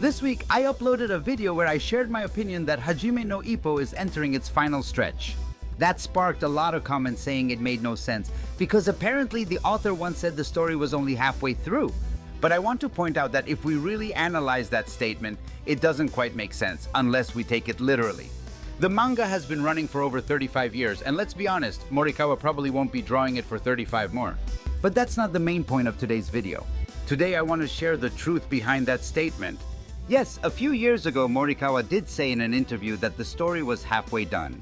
This week, I uploaded a video where I shared my opinion that Hajime no Ippo is entering its final stretch. That sparked a lot of comments saying it made no sense, because apparently the author once said the story was only halfway through. But I want to point out that if we really analyze that statement, it doesn't quite make sense, unless we take it literally. The manga has been running for over 35 years, and let's be honest, Morikawa probably won't be drawing it for 35 more. But that's not the main point of today's video. Today I want to share the truth behind that statement. Yes, a few years ago Morikawa did say in an interview that the story was halfway done.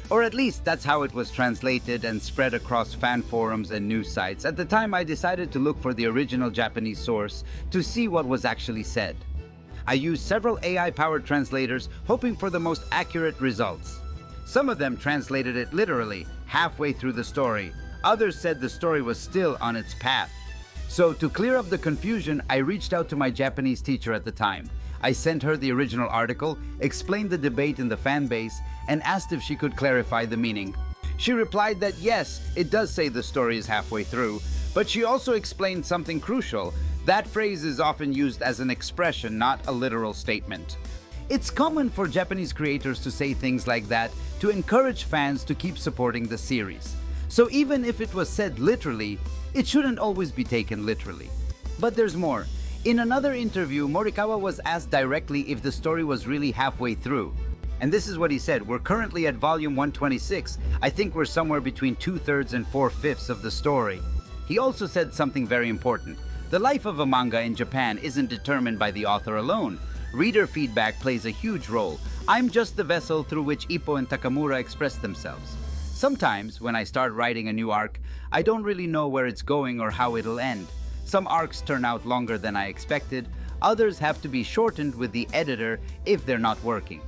Or at least that's how it was translated and spread across fan forums and news sites. At the time I decided to look for the original Japanese source to see what was actually said. I used several AI-powered translators, hoping for the most accurate results. Some of them translated it literally, halfway through the story. Others said the story was still on its path. So to clear up the confusion, I reached out to my Japanese teacher at the time. I sent her the original article, explained the debate in the fan base, and asked if she could clarify the meaning. She replied that yes, it does say the story is halfway through, but she also explained something crucial. That phrase is often used as an expression, not a literal statement. It's common for Japanese creators to say things like that to encourage fans to keep supporting the series. So even if it was said literally, it shouldn't always be taken literally. But there's more. In another interview, Morikawa was asked directly if the story was really halfway through. And this is what he said: "We're currently at volume 126. I think we're somewhere between 2/3 and 4/5 of the story." He also said something very important. The life of a manga in Japan isn't determined by the author alone. Reader feedback plays a huge role. I'm just the vessel through which Ippo and Takamura express themselves. Sometimes, when I start writing a new arc, I don't really know where it's going or how it'll end. Some arcs turn out longer than I expected. Others have to be shortened with the editor if they're not working.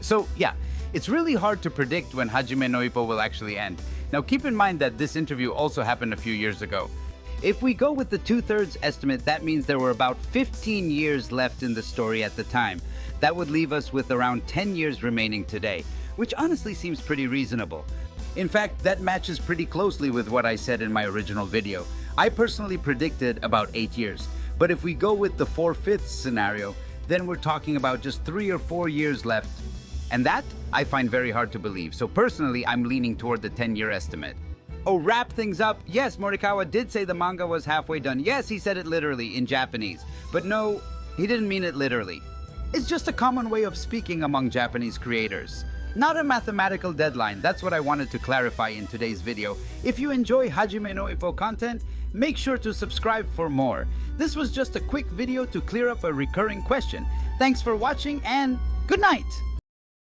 So yeah, it's really hard to predict when Hajime no Ippo will actually end. Now keep in mind that this interview also happened a few years ago. If we go with the 2/3 estimate, that means there were about 15 years left in the story at the time. That would leave us with around 10 years remaining today, which honestly seems pretty reasonable. In fact, that matches pretty closely with what I said in my original video. I personally predicted about 8 years, but if we go with the 4/5 scenario, then we're talking about just 3 or 4 years left. And that I find very hard to believe. So personally, I'm leaning toward the 10-year estimate. Oh, wrap things up. Yes, Morikawa did say the manga was halfway done. Yes, he said it literally in Japanese. But no, he didn't mean it literally. It's just a common way of speaking among Japanese creators. Not a mathematical deadline. That's what I wanted to clarify in today's video. If you enjoy Hajime no Ippo content, make sure to subscribe for more. This was just a quick video to clear up a recurring question. Thanks for watching and good night!